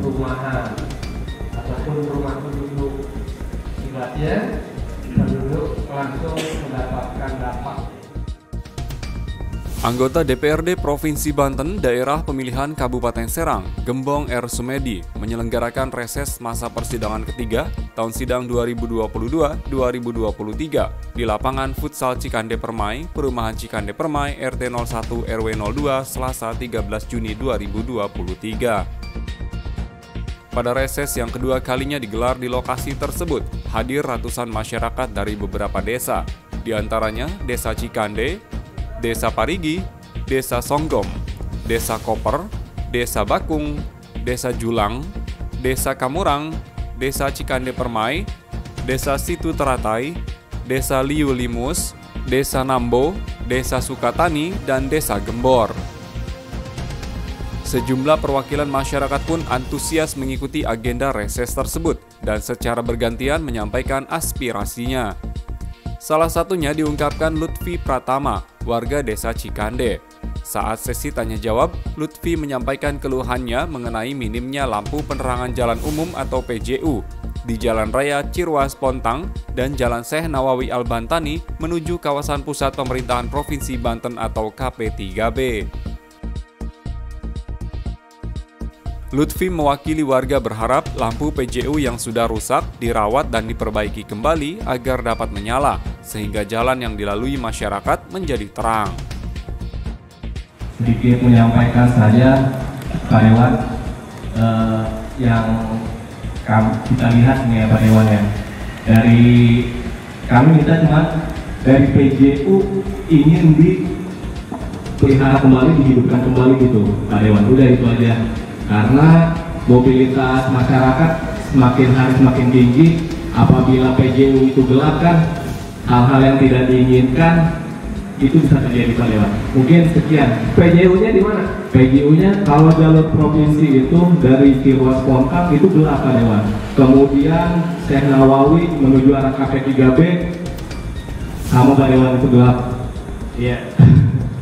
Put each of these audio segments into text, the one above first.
perumahan ataupun rumah penduduk, akibatnya penduduk langsung mendapatkan dampak. Anggota DPRD Provinsi Banten Daerah Pemilihan Kabupaten Serang, Gembong R. Sumedi, menyelenggarakan reses masa persidangan ketiga tahun sidang 2022-2023 di lapangan Futsal Cikande Permai, Perumahan Cikande Permai, RT 01 RW 02, Selasa 13 Juni 2023. Pada reses yang kedua kalinya digelar di lokasi tersebut, hadir ratusan masyarakat dari beberapa desa, di antaranya Desa Cikande, Desa Parigi, Desa Songgom, Desa Koper, Desa Bakung, Desa Julang, Desa Kamurang, Desa Cikande Permai, Desa Situ Teratai, Desa Liu Limus, Desa Nambo, Desa Sukatani, dan Desa Gembor. Sejumlah perwakilan masyarakat pun antusias mengikuti agenda reses tersebut dan secara bergantian menyampaikan aspirasinya. Salah satunya diungkapkan Lutfi Pratama, warga Desa Cikande. Saat sesi tanya jawab, Lutfi menyampaikan keluhannya mengenai minimnya lampu penerangan jalan umum atau PJU di Jalan Raya Cirwas Pontang dan Jalan Syekh Nawawi Al-Bantani menuju kawasan pusat pemerintahan Provinsi Banten atau KP3B. Lutfi mewakili warga berharap lampu PJU yang sudah rusak dirawat dan diperbaiki kembali agar dapat menyala, sehingga jalan yang dilalui masyarakat menjadi terang. Sedikit menyampaikan saja Pak Dewan yang kita lihat nih ya Pak Dewan ya. Dari kami kita cuma dari PJU ingin dipelihara kembali, dihidupkan kembali gitu Pak Dewan, udah itu aja. Karena mobilitas masyarakat semakin hari semakin tinggi, apabila PJU itu gelap kan hal-hal yang tidak diinginkan itu bisa terjadi Pak Dewan. Mungkin sekian. PJU-nya di mana? PJU-nya kalau jalur provinsi itu dari Cirwas Pontang itu gelap Pak Dewan. Kemudian Syekh Nawawi menuju arah KP3B sama Pak Dewan itu gelap. Iya.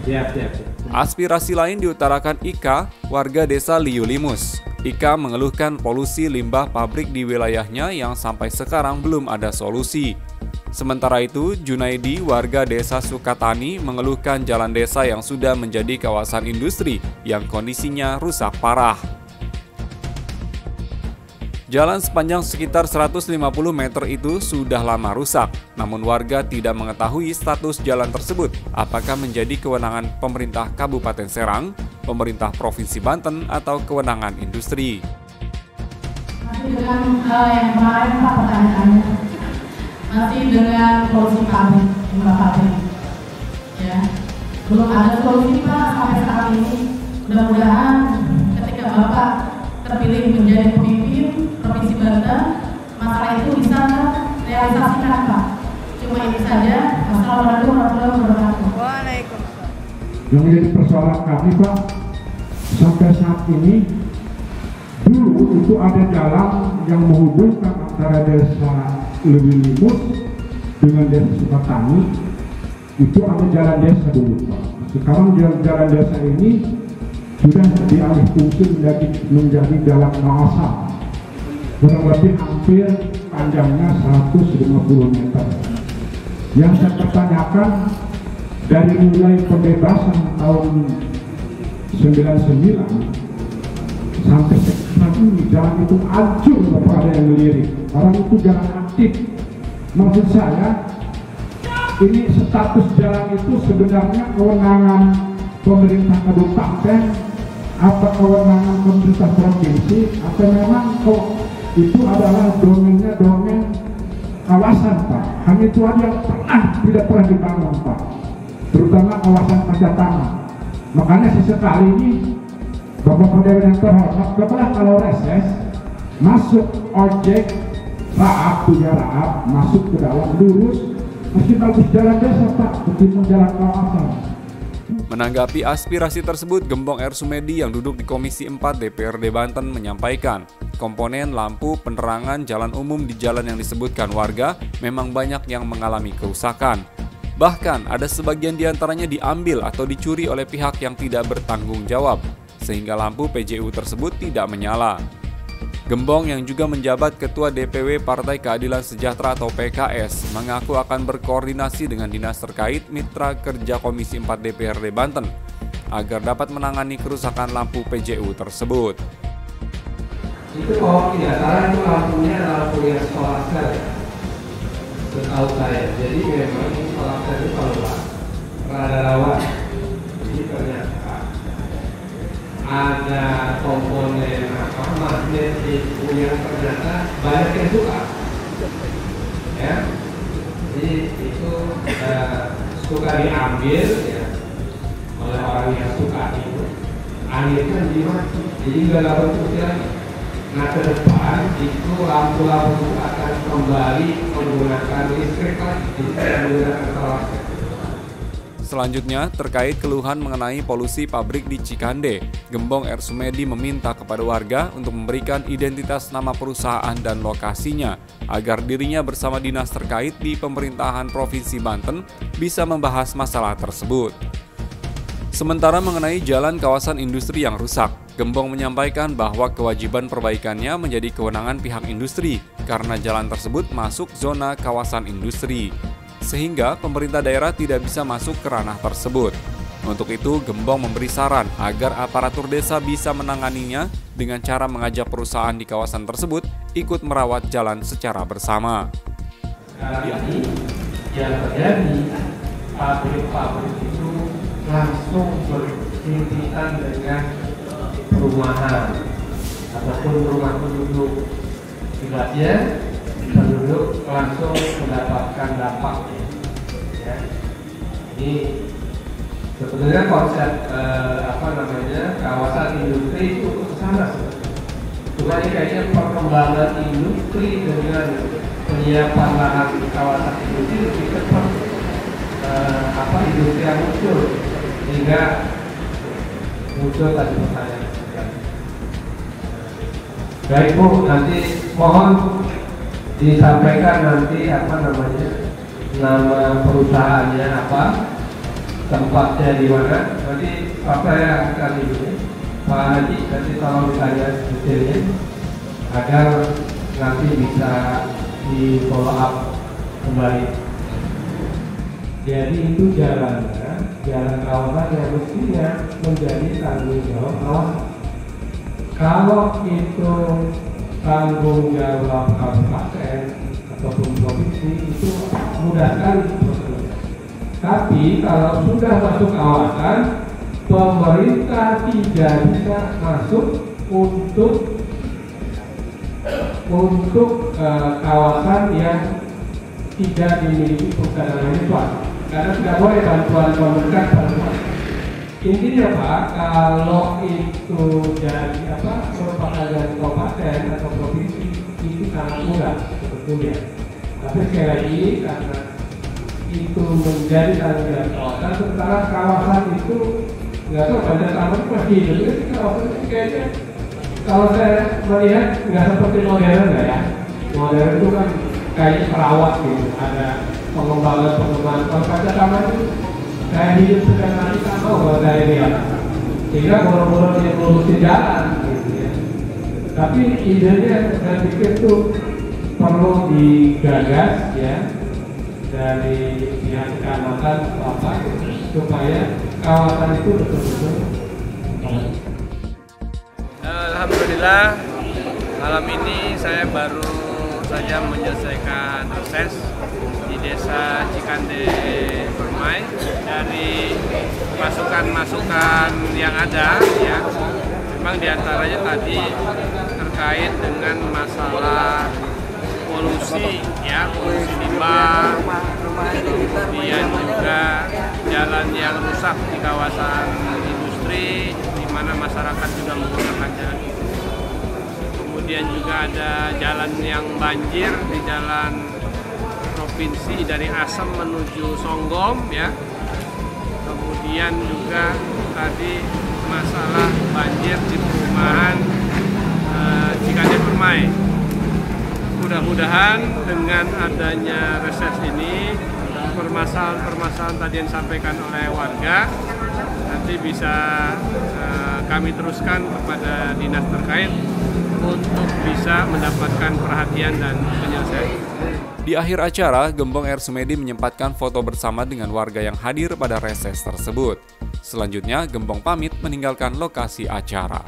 Siap. Aspirasi lain diutarakan Ika, warga Desa Liu Limus. Ika mengeluhkan polusi limbah pabrik di wilayahnya yang sampai sekarang belum ada solusi. Sementara itu, Junaidi, warga Desa Sukatani, mengeluhkan jalan desa yang sudah menjadi kawasan industri yang kondisinya rusak parah. Jalan sepanjang sekitar 150 meter itu sudah lama rusak, namun warga tidak mengetahui status jalan tersebut, apakah menjadi kewenangan pemerintah Kabupaten Serang, pemerintah Provinsi Banten, atau kewenangan industri. Masih dengan yang kemarin Pak pertanyaannya, masih dengan polusi pabrik, limbah pabrik, ya belum ada solusi Pak sampai saat ini. Mudah-mudahan ketika Bapak terpilih menjadi pemimpin Provinsi Banten, masalah itu bisa realisasikan Pak. Cuma ini saja. Wassalamualaikum warahmatullahi wabarakatuh. Waalaikumsalam. Yang menjadi persoalan kami Pak, sampai saat ini dulu itu ada jalan yang menghubungkan antara Desa Liu Limus dengan Desa Sukatani, itu ada jalan desa dulu Pak. Sekarang jalan desa ini sudah dialih fungsi menjadi jalan kawasan, kurang lebih hampir panjangnya 150 meter. Yang saya pertanyakan, dari mulai pembebasan tahun 99 sampai sekarang ini jalan itu hancur, Bapak, ada yang melirik. Orang itu jalan aktif. Maksud saya, ini status jalan itu sebenarnya kewenangan pemerintah kabupaten apa kewenangan pemerintah provinsi, atau memang kok itu adalah domennya domen kawasan Pak. Hanya itu aja yang tidak pernah dibangun Pak, terutama kawasan Pajatangan. Makanya sesekali ini Bapak Dewan yang terhormat, cobalah kalau reses masuk ojek Raab, punya Raab, masuk ke dalam lurus, masih bagus jalan desa Pak, ketimbang jalan kawasan. Menanggapi aspirasi tersebut, Gembong R. Sumedi yang duduk di Komisi 4 DPRD Banten menyampaikan, komponen lampu penerangan jalan umum di jalan yang disebutkan warga memang banyak yang mengalami kerusakan. Bahkan ada sebagian diantaranya diambil atau dicuri oleh pihak yang tidak bertanggung jawab, sehingga lampu PJU tersebut tidak menyala. Gembong yang juga menjabat Ketua DPW Partai Keadilan Sejahtera atau PKS mengaku akan berkoordinasi dengan dinas terkait mitra kerja Komisi 4 DPRD Banten agar dapat menangani kerusakan lampu PJU tersebut. Itu kalau tidak salah itu lampunya lampu yang solar cell, setahu saya. Jadi memang solar cell itu kalau rada rawan. Jadi ternyata ada komponen magnet itu yang ternyata banyak yang suka, ya. Jadi itu suka diambil ya oleh orang yang suka itu, akhirnya dimati, jadi nggak dapat fungsi lagi. Nah ke depan itu lampu-lampu itu akan kembali menggunakan listrik lagi, jadi menggunakan solar. Selanjutnya, terkait keluhan mengenai polusi pabrik di Cikande, Gembong R. Sumedi meminta kepada warga untuk memberikan identitas nama perusahaan dan lokasinya, agar dirinya bersama dinas terkait di pemerintahan Provinsi Banten bisa membahas masalah tersebut. Sementara mengenai jalan kawasan industri yang rusak, Gembong menyampaikan bahwa kewajiban perbaikannya menjadi kewenangan pihak industri karena jalan tersebut masuk zona kawasan industri, sehingga pemerintah daerah tidak bisa masuk ke ranah tersebut. Untuk itu, Gembong memberi saran agar aparatur desa bisa menanganinya dengan cara mengajak perusahaan di kawasan tersebut ikut merawat jalan secara bersama. Sekarang ini yang terjadi, pabrik-pabrik itu langsung berhimpitan dengan perumahan ataupun rumah penduduk. Akibatnya penduduk langsung mendapatkan dampak. Ya. Ini sebenarnya konsep kawasan industri itu ke sana. Cuma ini kayaknya perkembangan industri dengan penyiapan lahan kawasan industri lebih cepat industri yang muncul, sehingga muncul tadi pertanyaan. Baik Bu, nanti mohon disampaikan nanti nama perusahaannya apa, tempatnya di mana. Nanti Pak saya akan ini Pak Haji nanti tolong ditanya detailnya agar nanti bisa di follow up kembali. Jadi itu jalan kawasan yang mestinya menjadi tanggung jawab kawasan. Kalau itu tanggung jawab kabupaten ataupun provinsi itu mudah sekali. Tapi kalau sudah masuk kawasan, pemerintah tidak bisa masuk untuk kawasan yang tidak dimiliki perusahaan mahasiswa, karena tidak boleh bantuan pemerintah bantuan. Intinya Pak, kalau itu jadi merupakan dari kabupaten atau provinsi itu sangat mudah sebetulnya. Tapi sekali lagi karena itu menjadi tanggung jawab kawasan, sementara kawasan itu nggak tahu pada taman itu masih hidup. Jadi kawasan itu kayaknya kalau saya melihat nggak seperti modern nggak ya? Modern itu kan kayaknya perawat gitu, ada pengembangan. Kalau pada taman itu saya hidup sedang nanti sama kalau saya lihat, sehingga boro-boro yang ngurusin jalan gitu ya. Tapi idenya saya pikir itu perlu digagas ya dari pihak kecamatan supaya kawasan itu betul-betul. Alhamdulillah malam ini saya baru saja menyelesaikan reses di Desa Cikande Permai. Dari masukan-masukan yang ada ya, memang diantaranya tadi terkait dengan masalah polusi ya, polusi limbah, kemudian juga jalan yang rusak di kawasan industri di mana masyarakat juga menggunakan jalan itu. Kemudian juga ada jalan yang banjir di jalan provinsi dari Asem menuju Songgom ya. Kemudian juga tadi masalah banjir di perumahan Cikande Permai. Mudah-mudahan dengan adanya reses ini, permasalahan tadi yang disampaikan oleh warga nanti bisa kami teruskan kepada dinas terkait untuk bisa mendapatkan perhatian dan penyelesaian. Di akhir acara, Gembong R. Sumedi menyempatkan foto bersama dengan warga yang hadir pada reses tersebut. Selanjutnya, Gembong pamit meninggalkan lokasi acara.